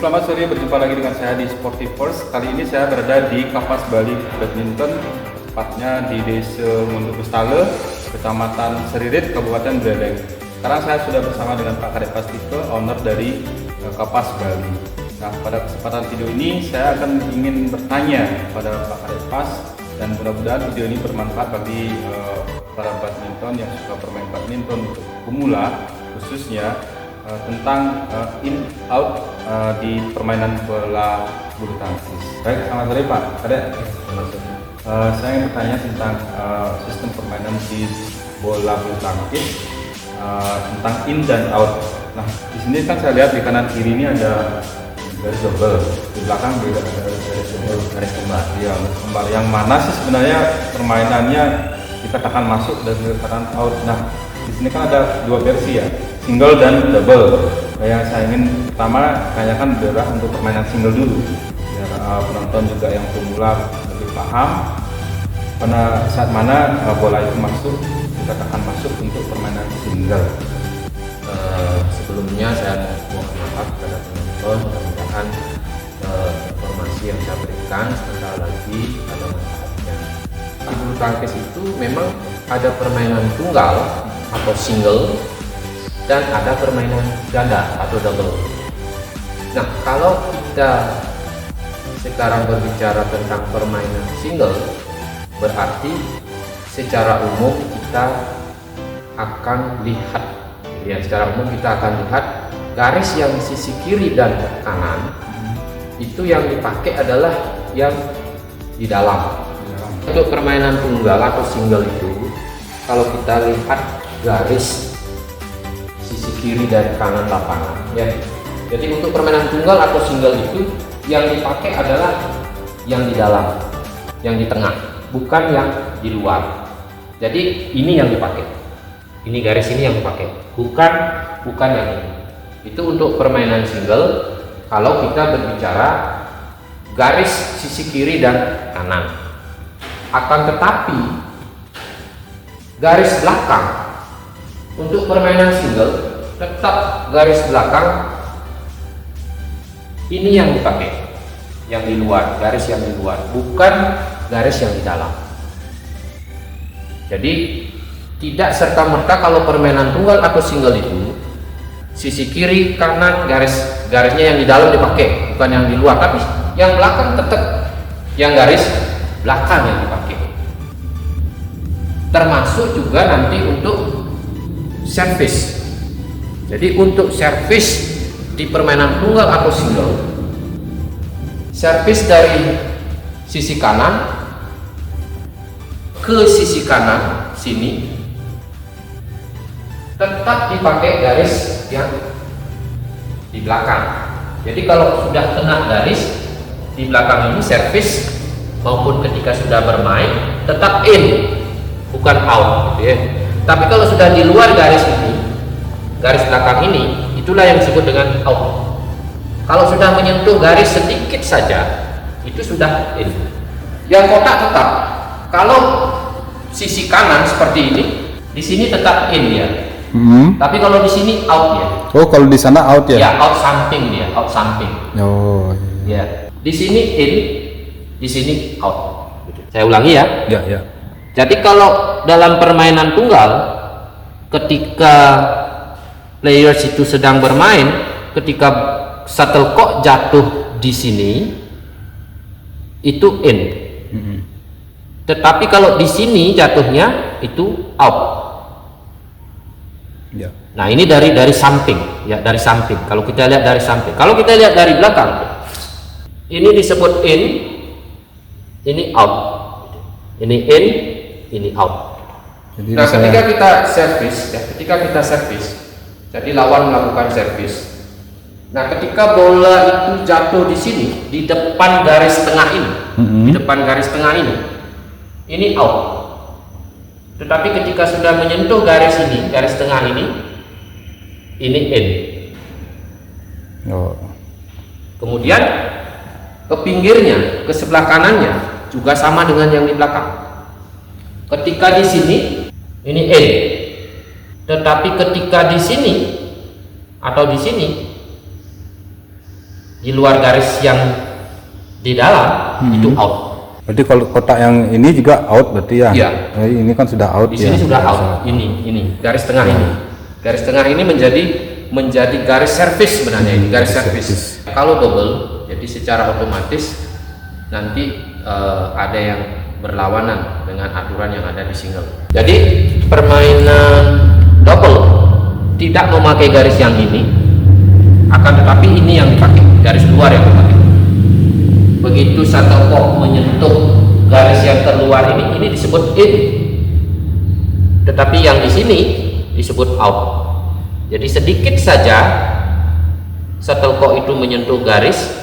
selamat sore, berjumpa lagi dengan saya di Sportivers. Kali ini saya berada di Kapas Bali Badminton, tepatnya di Desa Mondobestale, Kecamatan Seririt, Kabupaten Bledeng. Sekarang saya sudah bersama dengan Pak Kadep Pastipe, owner dari Kapas Bali. Nah, pada kesempatan video ini saya akan ingin bertanya kepada Pak Kadep Pas, dan mudah-mudahan video ini bermanfaat bagi para badminton yang suka bermain badminton untuk pemula, khususnya tentang in out di permainan bola bulu tangkis. Baik, selamat sore Pak Kadep. Saya ingin bertanya tentang sistem permainan di bola bulu tangkis, tentang in dan out. Nah, di sini kan saya lihat di kanan kiri ini ada garis double, di belakang juga ada garis kembar. Ya, garis kembar. Yang mana sih sebenarnya permainannya kita katakan masuk dan katakan out. Nah, di sini kan ada dua versi ya, single dan double. Nah, yang saya ingin pertama tanyakan adalah untuk permainan single dulu, biar penonton juga yang pemula lebih paham pada saat mana bola itu masuk, kita katakan masuk untuk permainan single. Sebelumnya saya mohon maaf kepada penonton, mudah-mudahan informasi yang saya berikan sebentar lagi ada manfaatnya. Di bulu tangkis itu memang ada permainan tunggal atau single dan ada permainan ganda atau double. Nah, kalau kita sekarang berbicara tentang permainan single, berarti secara umum kita akan lihat, ya, secara umum kita akan lihat garis yang sisi kiri dan kanan itu yang dipakai adalah yang di dalam. Untuk permainan tunggal atau single itu, kalau kita lihat garis sisi kiri dan kanan lapangan, ya. Jadi untuk permainan tunggal atau single itu yang dipakai adalah yang di dalam, yang di tengah, bukan yang di luar. Jadi ini yang dipakai. Ini garis ini yang dipakai, bukan yang ini. Itu untuk permainan single. Kalau kita berbicara garis sisi kiri dan kanan, akan tetapi garis belakang untuk permainan single tetap garis belakang ini yang dipakai, yang di luar, garis yang di luar, bukan garis yang di dalam. Jadi tidak serta-merta kalau permainan tunggal atau single itu sisi kiri kanan garisnya yang di dalam dipakai, bukan yang di luar, tapi yang belakang tetap yang garis belakang yang dipakai. Termasuk juga nanti untuk servis. Jadi untuk servis di permainan tunggal atau single, servis dari sisi kanan ke sisi kanan sini tetap dipakai garis yang di belakang. Jadi kalau sudah kena garis di belakang ini servis maupun ketika sudah bermain tetap in, bukan out, gitu ya. Tapi kalau sudah di luar garis ini, garis belakang ini, itulah yang disebut dengan out. Kalau sudah menyentuh garis sedikit saja, itu sudah in. Yang kotak tetap. Kalau sisi kanan seperti ini, di sini tetap in ya. Tapi kalau di sini out ya. Oh, kalau di sana out ya? Ya, out samping dia, out samping. Oh, ya. Di sini in, di sini out. Saya ulangi ya. Ya, ya. Jadi kalau dalam permainan tunggal, ketika players itu sedang bermain, ketika shuttlecock jatuh di sini, itu in. Tetapi kalau di sini jatuhnya itu out. Ya. Nah, ini dari samping, ya, dari samping. Kalau kita lihat dari samping, kalau kita lihat dari belakang, ini disebut in, ini out, ini in, ini out. Jadi nah, ketika kita servis, jadi lawan melakukan servis. Nah, ketika bola itu jatuh di sini, di depan garis tengah ini, di depan garis tengah ini out. Tetapi ketika sudah menyentuh garis ini, garis tengah ini in. Oh. Kemudian ke pinggirnya, ke sebelah kanannya juga sama dengan yang di belakang. Ketika di sini ini in, tetapi ketika di sini atau di sini di luar garis yang di dalam itu out. Berarti kalau kotak yang ini juga out berarti ya? Iya. Ini kan sudah out. Di sini sudah out. Ini garis tengah ini. Garis tengah ini menjadi garis servis sebenarnya, ini garis servis. Kalau double, jadi secara otomatis nanti ada yang berlawanan dengan aturan yang ada di single. Jadi permainan double tidak memakai garis yang ini, akan tetapi ini yang dipakai, garis luar yang dipakai. Begitu shuttlecock menyentuh garis yang terluar ini disebut in, tetapi yang di sini disebut out. Jadi sedikit saja shuttlecock itu menyentuh garis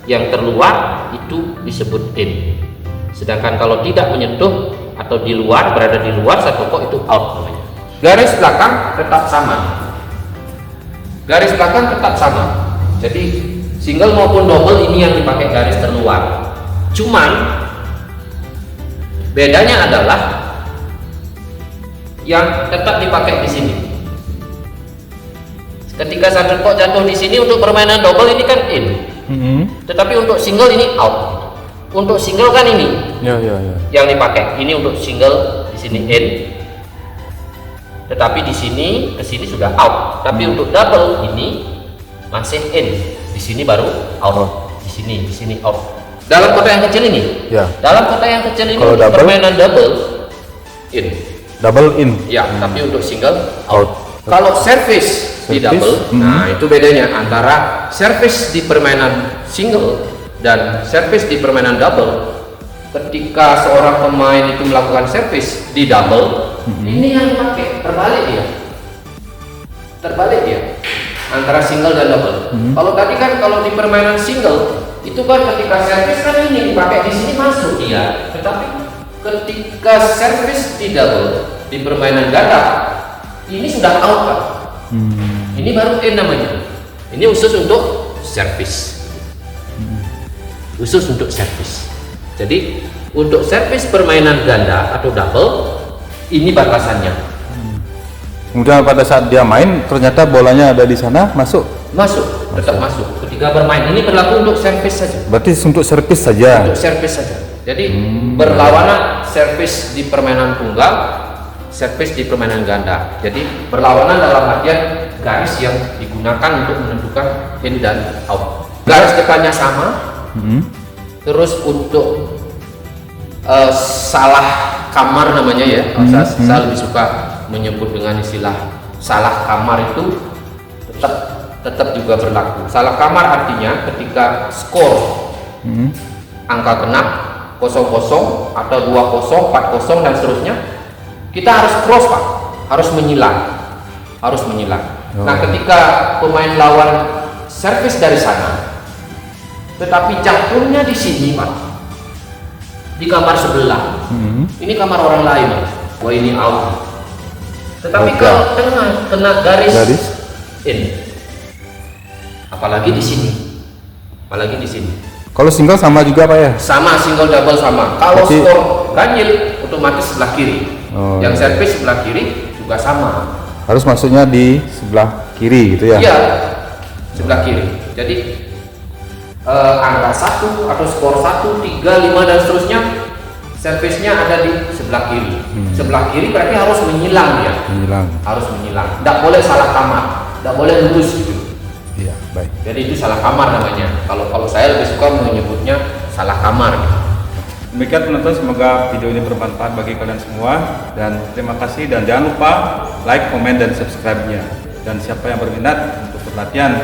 yang terluar itu disebut in. Sedangkan kalau tidak menyentuh atau di luar, berada di luar shuttlecock itu out namanya. Garis belakang tetap sama. Garis belakang tetap sama. Jadi single maupun double ini yang dipakai garis terluar. Cuman bedanya adalah yang tetap dipakai di sini. Ketika shuttlecock jatuh di sini untuk permainan double ini kan in. Tetapi untuk single ini out. Untuk single kan ini. Yang dipakai. Ini untuk single di sini in. Tetapi di sini ke sini sudah out. Tapi untuk double ini masih in. Di sini baru out. Di sini out. Dalam kotak yang kecil ini. Dalam kotak yang kecil ini untuk permainan double in. Double in. Ya, tapi untuk single out. Kalau service di double, nah itu bedanya antara service di permainan single dan service di permainan double. Ketika seorang pemain itu melakukan service di double, ini yang dipakai terbalik dia antara single dan double. Kalau tadi kan kalau di permainan single itu kan ketika service kan ini dipakai di sini masuk dia, tetapi ketika service di double di permainan ganda ini sudah out kan. Ini baru in namanya. Ini khusus untuk service. Khusus untuk service. Jadi untuk service permainan ganda atau double ini batasannya. Kemudian pada saat dia main ternyata bolanya ada di sana, masuk. Tetap masuk. Ketika bermain ini berlaku untuk service saja. Berarti untuk service saja. Untuk service saja. Jadi berlawanan service di permainan tunggal, service di permainan ganda. Jadi berlawanan dalam artian garis yang digunakan untuk menentukan in dan out. Garis depannya sama. Terus untuk salah kamar namanya ya. Saya lebih suka menyebut dengan istilah salah kamar itu tetap juga berlaku. Salah kamar artinya ketika skor angka genap 0-0 atau 2-0, 4-0 dan seterusnya, kita harus cross Pak, harus menyilang. Nah ketika pemain lawan servis dari sana, tetapi jatuhnya di sini Pak, di kamar sebelah, ini kamar orang lain Pak. Wah ini out. Tetapi kalau kena garis in, apalagi di sini. Kalau single sama juga Pak ya? Sama, single double sama. Kalau skor ganjil otomatis sebelah kiri. Yang servis sebelah kiri juga sama. Harus masuknya di sebelah kiri gitu ya? Iya, sebelah kiri. Jadi angka 1 atau skor 1, 3, 5 dan seterusnya servisnya ada di sebelah kiri. Sebelah kiri berarti harus menyilang dia. Harus menyilang. Tidak boleh salah kamar, tidak boleh lurus gitu. Iya, baik. Jadi itu salah kamar namanya. Kalau saya lebih suka menyebutnya salah kamar. Demikian penonton, semoga video ini bermanfaat bagi kalian semua dan terima kasih, dan jangan lupa like, komen, dan subscribe-nya. Dan siapa yang berminat untuk berlatihan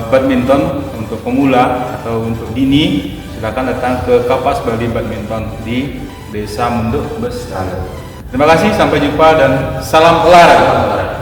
badminton untuk pemula atau untuk dini, silakan datang ke Kapas Bali Badminton di Desa Munduk Bestari. Terima kasih, sampai jumpa dan salam olahraga.